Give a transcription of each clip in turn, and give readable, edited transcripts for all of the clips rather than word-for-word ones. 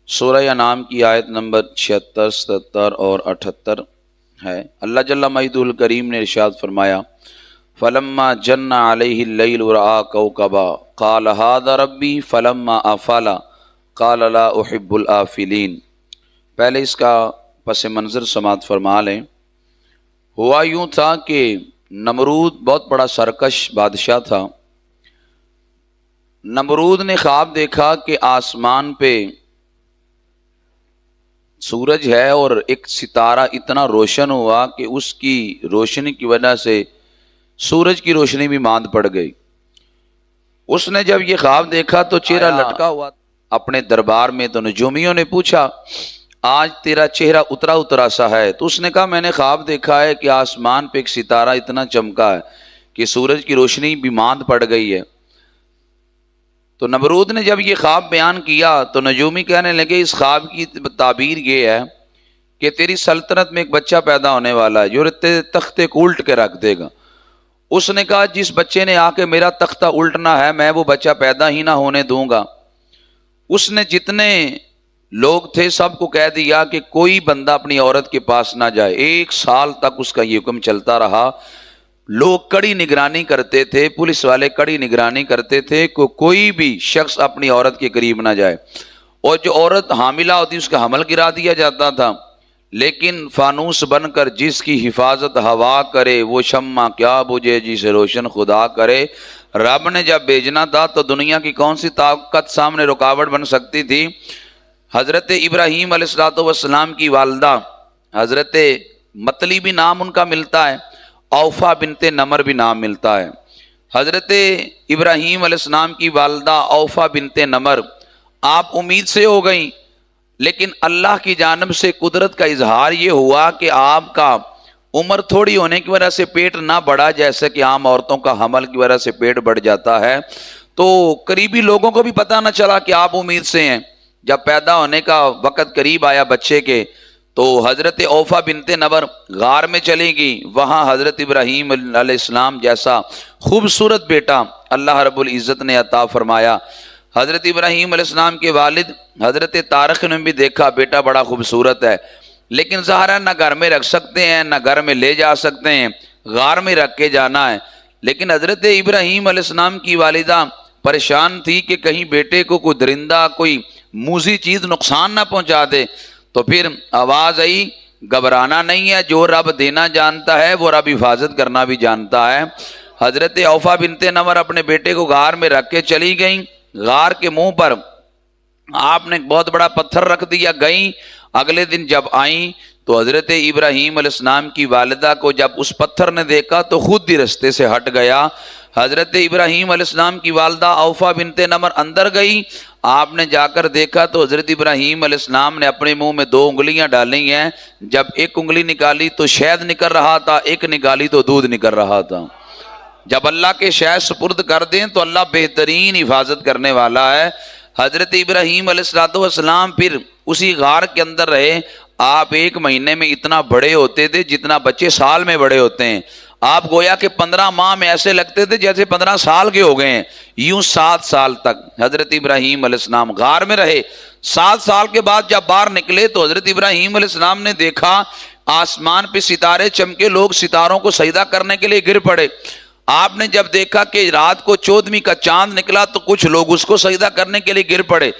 سورہ انعام کی آیت نمبر 76, 77 اور 78 ہے۔ اللہ جل مجدہ الکریم نے ارشاد فرمایا فلما جن علیہ اللیل رأى کوکبا قال ھذا ربی فلما افل قال لا احب الآفلین۔ پہلے اس کا پس منظر سماعت فرما لیں۔ ہوا یوں تھا کہ نمرود بہت بڑا سرکش بادشاہ تھا۔ نمرود نے خواب دیکھا کہ آسمان پہ سورج ہے اور ایک ستارہ اتنا روشن ہوا کہ اس کی روشنی کی وجہ سے سورج کی روشنی بھی ماند پڑ گئی۔ اس نے جب یہ خواب دیکھا تو چہرہ لٹکا ہوا اپنے دربار میں، تو نجومیوں نے پوچھا آج تیرا چہرہ اترا اترا سا ہے؟ تو اس نے کہا میں نے خواب دیکھا ہے کہ آسمان پہ ایک ستارہ اتنا چمکا ہے کہ سورج کی روشنی بھی ماند پڑ گئی ہے۔ تو نمرود نے جب یہ خواب بیان کیا تو نجومی کہنے لگے اس خواب کی تعبیر یہ ہے کہ تیری سلطنت میں ایک بچہ پیدا ہونے والا ہے جو تیرے تختے کو الٹ کے رکھ دے گا۔ اس نے کہا جس بچے نے آ کے میرا تختہ الٹنا ہے میں وہ بچہ پیدا ہی نہ ہونے دوں گا۔ اس نے جتنے لوگ تھے سب کو کہہ دیا کہ کوئی بندہ اپنی عورت کے پاس نہ جائے۔ 1 سال تک اس کا یہ حکم چلتا رہا۔ لوگ کڑی نگرانی کرتے تھے، پولیس والے کڑی نگرانی کرتے تھے کہ کوئی بھی شخص اپنی عورت کے قریب نہ جائے، اور جو عورت حاملہ ہوتی اس کا حمل گرا دیا جاتا تھا۔ لیکن فانوس بن کر جس کی حفاظت ہوا کرے وہ شمع کیا بجھے جسے روشن خدا کرے۔ رب نے جب بھیجنا تھا تو دنیا کی کون سی طاقت سامنے رکاوٹ بن سکتی تھی؟ حضرت ابراہیم علیہ السلام کی والدہ حضرت مطلی بھی نام ان کا ملتا ہے، اوفا بنت نمر بھی نام ملتا ہے۔ حضرت ابراہیم علیہ السلام کی والدہ اوفا بنت نمر آپ امید سے ہو گئیں، لیکن اللہ کی جانب سے قدرت کا اظہار یہ ہوا کہ آپ کا عمر تھوڑی ہونے کی وجہ سے پیٹ نہ بڑھا، جیسے کہ عام عورتوں کا حمل کی وجہ سے پیٹ بڑھ جاتا ہے۔ تو قریبی لوگوں کو بھی پتہ نہ چلا کہ آپ امید سے ہیں۔ جب پیدا ہونے کا وقت قریب آیا بچے کے تو حضرت اوفا بنت نمر غار میں چلی گئی۔ وہاں حضرت ابراہیم علیہ السلام جیسا خوبصورت بیٹا اللہ رب العزت نے عطا فرمایا۔ حضرت ابراہیم علیہ السلام کے والد حضرت طارق نے بھی دیکھا بیٹا بڑا خوبصورت ہے، لیکن ظاہر ہے نہ گھر میں رکھ سکتے ہیں نہ گھر میں لے جا سکتے ہیں، غار میں رکھ کے جانا ہے۔ لیکن حضرت ابراہیم علیہ السلام کی والدہ پریشان تھی کہ کہیں بیٹے کو کوئی درندہ کوئی موذی چیز نقصان نہ پہنچا دے۔ تو پھر آواز آئی گھبرانا نہیں ہے، جو رب دینا جانتا ہے وہ رب حفاظت کرنا بھی جانتا ہے۔ حضرت اوفا بنت نمر اپنے بیٹے کو غار میں رکھ کے چلی گئیں۔ غار کے منہ پر آپ نے بہت بڑا پتھر رکھ دیا، گئیں۔ اگلے دن جب آئیں تو حضرت ابراہیم علیہ السلام کی والدہ کو جب اس پتھر نے دیکھا تو خود ہی رستے سے ہٹ گیا۔ حضرت ابراہیم علیہ السلام کی والدہ اوفا بنت نمر اندر گئی۔ آپ نے جا کر دیکھا تو حضرت ابراہیم علیہ السلام نے اپنے منہ میں 2 انگلیاں ڈالی ہیں۔ جب ایک انگلی نکالی تو شہد نکل رہا تھا، ایک نکالی تو دودھ نکل رہا تھا۔ جب اللہ کے شہد سپرد کر دیں تو اللہ بہترین حفاظت کرنے والا ہے۔ حضرت ابراہیم علیہ السلام پھر اسی غار کے اندر رہے۔ آپ 1 مہینے میں اتنا بڑے ہوتے تھے جتنا بچے سال میں بڑے ہوتے ہیں۔ آپ گویا کہ 15 ماہ میں ایسے لگتے تھے جیسے 15 سال کے ہو گئے ہیں۔ یوں 7 سال تک حضرت ابراہیم علیہ السلام غار میں رہے۔ 7 سال کے بعد جب باہر نکلے تو حضرت ابراہیم علیہ السلام نے دیکھا آسمان پہ ستارے چمکے، لوگ ستاروں کو سجدہ کرنے کے لیے گر پڑے۔ آپ نے جب دیکھا کہ رات کو 14ویں کا چاند نکلا تو کچھ لوگ اس کو سجدہ کرنے کے لیے گر پڑے۔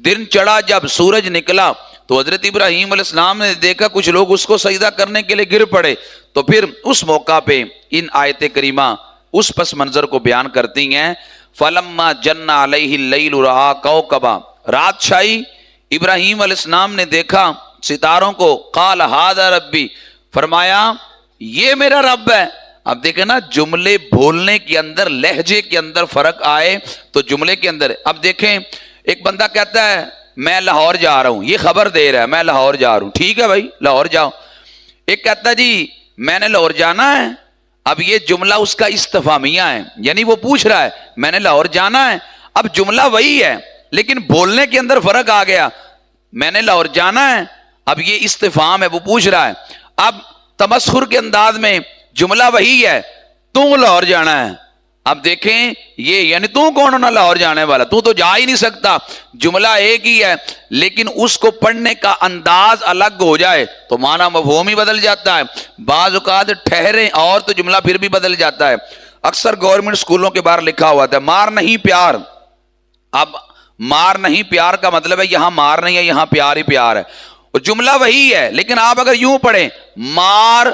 دن چڑھا جب سورج نکلا تو حضرت ابراہیم علیہ السلام نے دیکھا کچھ لوگ اس کو سجدہ کرنے کے لیے گر پڑے۔ تو پھر اس موقع پہ ان آیت کریمہ اس پس منظر کو بیان کرتی ہیں۔ فلما جن علیہ اللیل رأى کوکبا، رات چھائی، ابراہیم علیہ السلام نے دیکھا ستاروں کو۔ قال ھذا ربی، فرمایا یہ میرا رب ہے۔ اب دیکھیں نا جملے بولنے کے اندر لہجے کے اندر فرق آئے تو جملے کے اندر اب دیکھیں ایک بندہ کہتا ہے میں لاہور جا رہا ہوں، یہ خبر دے رہا ہے میں لاہور جا رہا ہوں، ٹھیک ہے بھائی لاہور جاؤ۔ ایک کہتا ہے جی میں نے لاہور جانا ہے، اب یہ جملہ اس کا استفہامیہ ہے، یعنی وہ پوچھ رہا ہے میں نے لاہور جانا ہے۔ اب جملہ وہی ہے لیکن بولنے کے اندر فرق آ گیا۔ میں نے لاہور جانا ہے، اب یہ استفہام ہے، وہ پوچھ رہا ہے۔ اب تمسخر کے انداز میں جملہ وہی ہے، تو لاہور جانا ہے، اب دیکھیں یہ یعنی تو کون ہونا لاہور جانے والا, تو جا ہی نہیں سکتا. جملہ ایک ہی ہے لیکن اس کو پڑھنے کا انداز الگ ہو جائے تو معنی مفہوم ہی بدل جاتا ہے. بعض اوقات ٹھہرے اور تو جملہ پھر بھی بدل جاتا ہے. اکثر گورنمنٹ سکولوں کے باہر لکھا ہوا تھا مار نہیں پیار. اب مار نہیں پیار کا مطلب ہے یہاں مار نہیں ہے, یہاں پیار ہی پیار ہے. جملہ وہی ہے لیکن آپ اگر یوں پڑھیں مار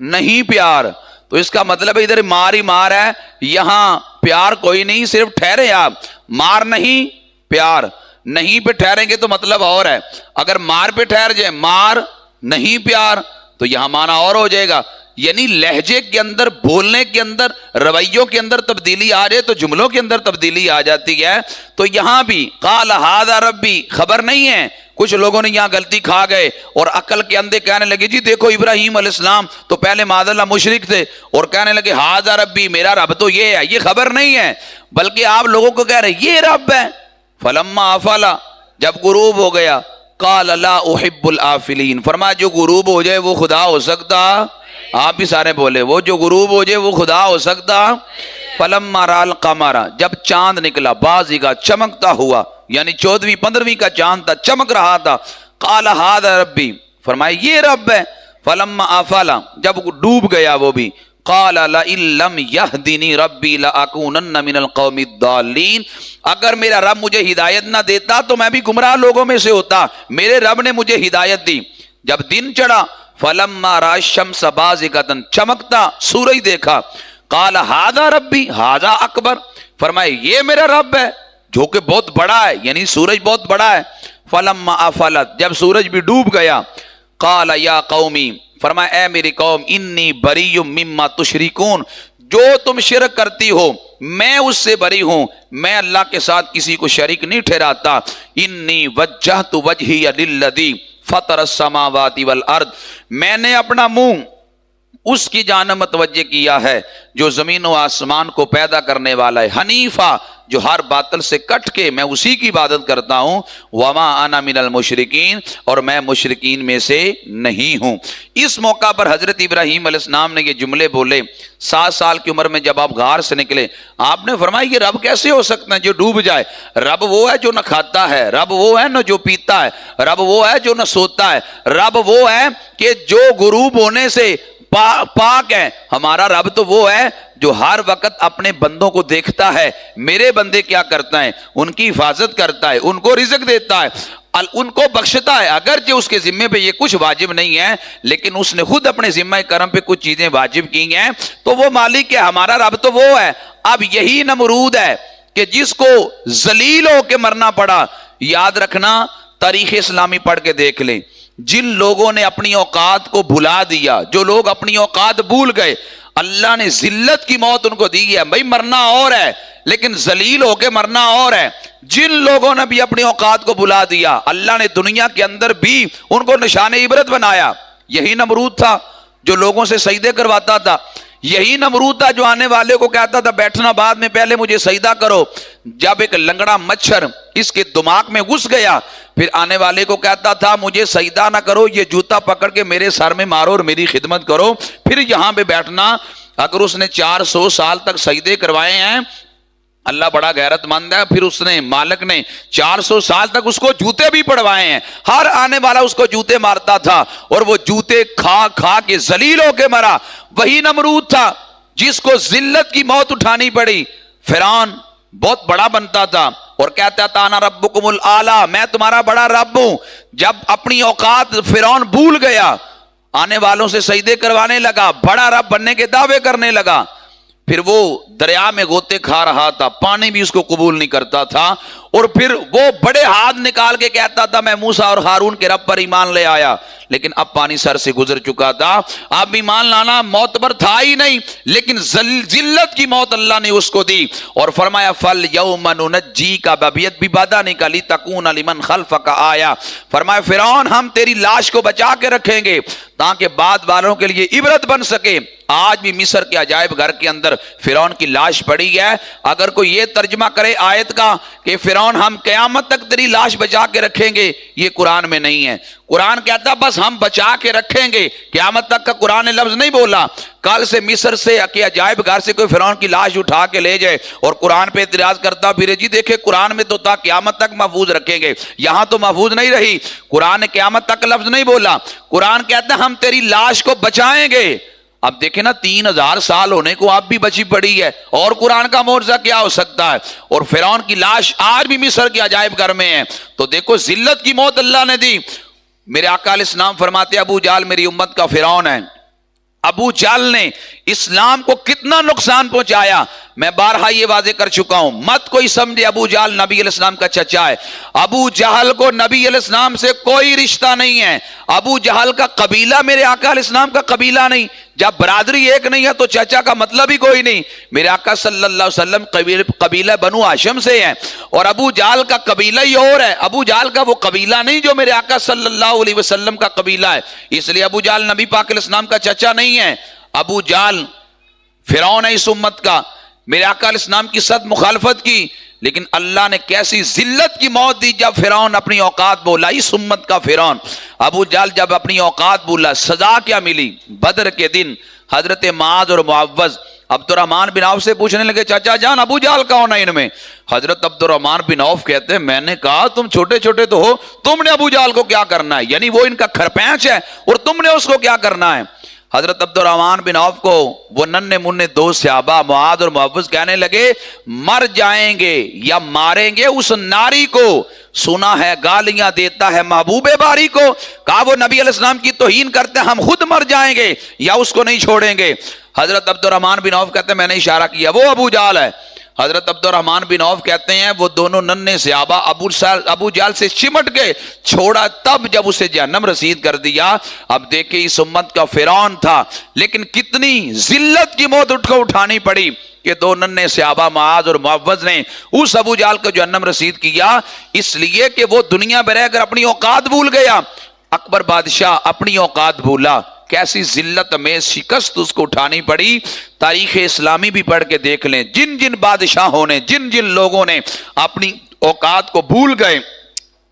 نہیں پیار تو اس کا مطلب ہے ادھر مار ہی مار ہے, یہاں پیار کوئی نہیں, صرف ٹھہرے آپ. مار نہیں پیار, نہیں پہ ٹھہریں گے تو مطلب اور ہے. اگر مار پہ ٹھہر جائے مار نہیں پیار تو یہاں معنی اور ہو جائے گا. یعنی لہجے کے اندر, بولنے کے اندر, رویوں کے اندر تبدیلی آ جائے تو جملوں کے اندر تبدیلی آ جاتی ہے. تو یہاں بھی قال ھذا ربی خبر نہیں ہے. کچھ لوگوں نے یہاں غلطی کھا گئے اور عقل کے اندھے کہنے لگے جی دیکھو ابراہیم علیہ السلام تو پہلے معاذ اللہ مشرک تھے اور کہنے لگے ھذا ربی میرا رب تو یہ ہے. یہ خبر نہیں ہے بلکہ آپ لوگوں کو کہہ رہے یہ رب ہے. فلما افل جب غروب ہو گیا قال لا احب الافلین فرمایا جو غروب ہو جائے وہ خدا ہو سکتا. آپ بھی سارے بولے وہ جو غروب ہو جائے وہ خدا ہو سکتا. فلما رأى القمر جب چاند نکلا بازغا چمکتا ہوا یعنی 14ویں 15ویں کا چاند تھا چمک رہا تھا. قال ھذا ربی فرمایا یہ رب ہے. فلما افل جب ڈوب گیا وہ بھی قال لئن لم يهدني ربي لأكونن من القوم الضالين اگر میرا رب مجھے ہدایت نہ دیتا تو میں بھی گمراہ لوگوں میں سے ہوتا. میرے رب نے مجھے ہدایت دی. جب دن چڑھا فلما رأى الشمس بازغة چمکتا سورج دیکھا قال ھذا ربی ھذا اکبر فرمایا یہ میرا رب ہے جو کہ بہت بڑا ہے یعنی سورج بہت بڑا ہے. فلما افلت جب سورج بھی ڈوب گیا قال یا قومی فرمایا اے میری قوم انی بری مما تشرکون جو تم شرک کرتی ہو میں اس سے بری ہوں, میں اللہ کے ساتھ کسی کو شریک نہیں ٹھہراتا. انی وجہت وجہی للذی فطر السماوات والارض میں نے اپنا منہ اس کی جانب متوجہ کیا ہے جو زمین و آسمان کو پیدا کرنے والا ہے. حنیفہ جو ہر باطل سے کٹ کے میں اسی کی عبادت کرتا ہوں. وما انا من المشرکین اور میں مشرکین میں سے نہیں ہوں. اس موقع پر حضرت ابراہیم علیہ السلام نے یہ جملے بولے. 7 سال کی عمر میں جب آپ غار سے نکلے آپ نے فرمایا یہ رب کیسے ہو سکتا ہے جو ڈوب جائے. رب وہ ہے جو نہ کھاتا ہے, رب وہ ہے نہ جو پیتا ہے, رب وہ ہے جو نہ سوتا ہے, رب وہ ہے کہ جو غروب ہونے سے پاک ہے. ہمارا رب تو وہ ہے جو ہر وقت اپنے بندوں کو دیکھتا ہے. میرے بندے کیا کرتا ہے, ان کی حفاظت کرتا ہے, ان کو رزق دیتا ہے, ان کو بخشتا ہے. اگرچہ اس کے ذمے پہ یہ کچھ واجب نہیں ہے لیکن اس نے خود اپنے ذمہ کرم پہ کچھ چیزیں واجب کی ہیں تو وہ مالک ہے. ہمارا رب تو وہ ہے. اب یہی نمرود ہے کہ جس کو ذلیل ہو کے مرنا پڑا. یاد رکھنا تاریخ اسلامی پڑھ کے دیکھ لیں جن لوگوں نے اپنی اوقات کو بھلا دیا, جو لوگ اپنی اوقات بھول گئے اللہ نے ذلت کی موت ان کو دی ہے. بھائی مرنا اور ہے لیکن ذلیل ہو کے مرنا اور ہے. جن لوگوں نے بھی اپنی اوقات کو بھلا دیا اللہ نے دنیا کے اندر بھی ان کو نشان عبرت بنایا. یہی نمرود تھا جو لوگوں سے سجدے کرواتا تھا. یہی نمرود تھا جو آنے والے کو کہتا تھا بیٹھنا بعد میں پہلے مجھے سجدہ کرو. جب ایک لنگڑا مچھر اس کے دماغ میں گھس گیا پھر آنے والے کو کہتا تھا مجھے سجدہ نہ کرو, یہ جوتا پکڑ کے میرے سر میں مارو اور میری خدمت کرو پھر یہاں پہ بیٹھنا. اگر اس نے 400 سال تک سجدے کروائے ہیں اللہ بڑا غیرت مند ہے. پھر اس نے مالک نے 400 سال تک اس کو جوتے بھی پڑوائے ہیں. ہر آنے والا اس کو جوتے مارتا تھا اور وہ جوتے کھا کھا کے ذلیل ہو کے مرا. وہی نمرود تھا جس کو ذلت کی موت اٹھانی پڑی. فرعون بہت بڑا بنتا تھا اور کہتا تھا انا ربکم الاعلی میں تمہارا بڑا رب ہوں. جب اپنی اوقات فرعون بھول گیا آنے والوں سے سجدے کروانے لگا, بڑا رب بننے کے دعوے کرنے لگا. پھر وہ دریا میں غوطے کھا رہا تھا, پانی بھی اس کو قبول نہیں کرتا تھا اور پھر وہ بڑے ہاتھ نکال کے کہتا تھا میں موسیٰ اور ہارون کے رب پر ایمان لے آیا. لیکن اب پانی سر سے گزر چکا تھا, اب ایمان لانا معتبر تھا ہی نہیں. لیکن ذلت کی موت اللہ نے اس کو دی اور فرمایا فَالْيَوْمَ نُنَجِّيكَ بِبَدَنِكَ لِتَكُونَ لِمَنْ خَلْفَكَ آیَةً فرمایا فرعون ہم تیری لاش کو بچا کے رکھیں گے تاکہ بعد والوں کے لیے عبرت بن سکے. آج بھی مصر کے عجائب گھر کے اندر فرعون کی لاش پڑی ہے. اگر کوئی یہ ترجمہ کرے آیت کا کہ فرعون فرعون ہم قیامت تک تیری لاش بچا کے رکھیں گے، یہ قرآن میں نہیں ہے۔ قرآن کہتا بس ہم بچا کے رکھیں گے، قیامت تک کا قرآن نے لفظ نہیں بولا۔ کل سے مصر سے کہ عجائب گھر سے کوئی فرعون کی لاش اٹھا کے لے جائے اور قرآن پہ اعتراض کرتا پھرے، جی دیکھیں قرآن میں تو تا قیامت تک محفوظ رکھیں گے، یہاں تو محفوظ نہیں رہی، قرآن نے قیامت تک لفظ نہیں بولا۔ قرآن کہتا ہم تیری لاش کو بچائیں گے۔ اب دیکھیں نا 3000 سال ہونے کو اب بھی بچی پڑی ہے، اور قرآن کا معجزہ کیا ہو سکتا ہے؟ اور فرعون کی لاش آج بھی مصر کے عجائب گھر میں ہے۔ تو دیکھو ذلت کی موت اللہ نے دی۔ میرے آقا علیہ السلام فرماتے ابو جہل میری امت کا فرعون ہے۔ ابو جہل نے اسلام کو کتنا نقصان پہنچایا میں بارہا یہ واضح کر چکا ہوں۔ مت کوئی سمجھے ابو جہل نبی علیہ السلام کا چچا ہے، ابو جہل کو نبی علیہ السلام سے کوئی رشتہ نہیں ہے۔ ابو جہل کا قبیلہ میرے آقا علیہ السلام کا قبیلہ نہیں، جب برادری ایک نہیں ہے تو چچا کا مطلب ہی کوئی نہیں۔ میرے آقا صلی اللہ علیہ وسلم قبیلہ بنو ہاشم سے ہے، اور ابو جہل کا قبیلہ ہی اور ہے۔ ابو جہل کا وہ قبیلہ نہیں جو میرے آقا صلی اللہ علیہ وسلم کا قبیلہ ہے، اس لیے ابو جہل نبی پاک علیہ السلام کا چچا نہیں ہے۔ ابو جہل فرعون ہے اس امت کا، میرے آقا علیہ السلام کی سخت مخالفت کی، لیکن اللہ نے کیسی ذلت کی موت دی جب فرعون اپنی اوقات بولا۔ اس امت کا فرعون ابو جہل جب اپنی اوقات بولا، سزا کیا ملی؟ بدر کے دن حضرت معاذ اور معوذ عبد الرحمن بن عوف سے پوچھنے لگے چاچا جان ابو جہل کون ہے ان میں؟ حضرت عبد الرحمن بن عوف کہتے ہیں میں نے کہا تم چھوٹے چھوٹے تو ہو، تم نے ابو جہل کو کیا کرنا ہے؟ یعنی وہ ان کا کھرپینچ ہے اور تم نے اس کو کیا کرنا ہے؟ حضرت عبد الرحمن بن عوف کو وہ ننھے منھے دو صحابہ معاذ اور معوذ کہنے لگے مر جائیں گے یا ماریں گے اس ناری کو، سنا ہے گالیاں دیتا ہے محبوب باری کو۔ کہا وہ نبی علیہ السلام کی توہین کرتے ہیں، ہم خود مر جائیں گے یا اس کو نہیں چھوڑیں گے۔ حضرت عبد الرحمن بن عوف کہتے ہیں میں نے اشارہ کیا وہ ابو جہل ہے۔ حضرت عبد الرحمن بن عوف کہتے ہیں وہ دونوں ننھے صحابہ ابو جہل سے چمٹ کے چھوڑا، تب جب اسے جہنم رسید کر دیا۔ اب دیکھیں اس امت کا فرعون تھا، لیکن کتنی ذلت کی موت اٹھ کو اٹھانی پڑی کہ دو ننھے صحابہ معاذ اور معوذ نے اس ابو جہل کو جہنم رسید کیا، اس لیے کہ وہ دنیا میں رہ کر اپنی اوقات بھول گیا۔ اکبر بادشاہ اپنی اوقات بھولا، کیسی ذلت میں شکست اس کو اٹھانی پڑی۔ تاریخ اسلامی بھی پڑھ کے دیکھ لیں، جن جن بادشاہوں نے جن جن لوگوں نے اپنی اوقات کو بھول گئے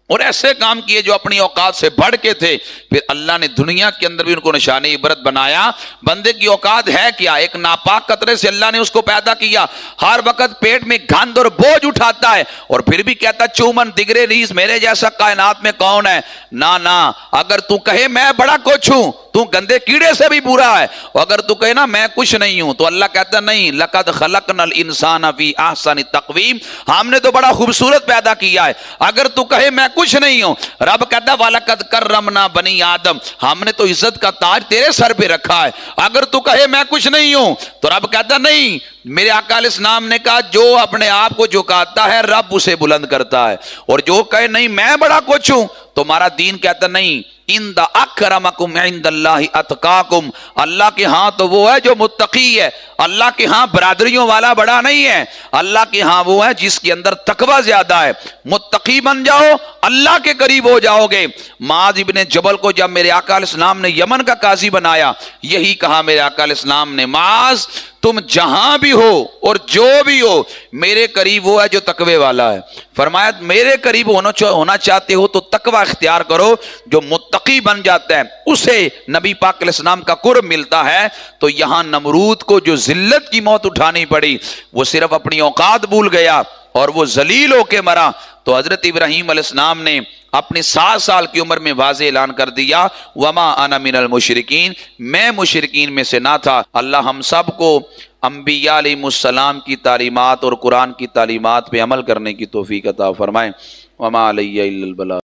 اور ایسے کام کیے جو اپنی اوقات سے بڑھ کے تھے، پھر اللہ نے دنیا کے اندر بھی ان کو نشانی عبرت بنایا۔ بندے کی اوقات ہے کیا؟ ایک ناپاک قطرے سے اللہ نے اس کو پیدا کیا، ہر وقت پیٹ میں گند اور بوجھ اٹھاتا ہے اور پھر بھی کہتا چومن دگرے ریس میرے جیسا کائنات میں کون ہے؟ نا اگر تو کہے میں بڑا کچھ ہوں تو گندے کیڑے سے بھی برا ہے، اگر تو کہے نا میں کچھ نہیں ہوں تو اللہ کہتا نہیں لقد خلقنا الانسان فی احسن تقویم، ہم نے تو بڑا خوبصورت پیدا کیا ہے۔ اگر تو کہے میں کچھ نہیں ہوں، رب کہتا وَلَقَدْ كَرَّمْنَا بَنِي آدم، ہم نے تو عزت کا تاج تیرے سر پہ رکھا ہے۔ اگر تو کہے میں کچھ نہیں ہوں تو رب کہتا نہیں، میرے آقا علیہ السلام نے کہا جو اپنے آپ کو جھکاتا ہے رب اسے بلند کرتا ہے، اور جو کہے نہیں میں بڑا کچھ ہوں تمہارا دین کہتا نہیں ان دا اکرمکم عند اللہ اتقاکم، اللہ کے ہاں تو وہ ہے جو متقی ہے، اللہ کے ہاں برادریوں والا بڑا نہیں ہے، اللہ کے ہاں وہ ہے جس کے اندر تقوی زیادہ ہے۔ متقی بن جاؤ اللہ کے قریب ہو جاؤ گے۔ معاذ ابن جبل کو جب میرے آقا علیہ السلام نے یمن کا قاضی بنایا، یہی کہا میرے آقا علیہ السلام نے معاذ تم جہاں بھی ہو اور جو بھی ہو میرے قریب وہ ہے جو تقوی والا ہے۔ فرمایا میرے قریب ہونا چاہتے ہو تو تقوی اختیار کرو، جو متقی بن جاتا ہے اسے نبی پاک علیہ السلام کا قرب ملتا ہے۔ تو یہاں نمرود کو جو ذلت کی موت اٹھانی پڑی وہ صرف اپنی اوقات بھول گیا اور وہ ذلیل ہو کے مرا، تو حضرت ابراہیم علیہ السلام نے اپنی 7 سال کی عمر میں واضح اعلان کر دیا وما انا من المشرکین، میں مشرکین میں سے نہ تھا۔ اللہ ہم سب کو انبیاء علیہ السلام کی تعلیمات اور قرآن کی تعلیمات پہ عمل کرنے کی توفیق عطا فرمائے۔ وما علی الا البلاغ۔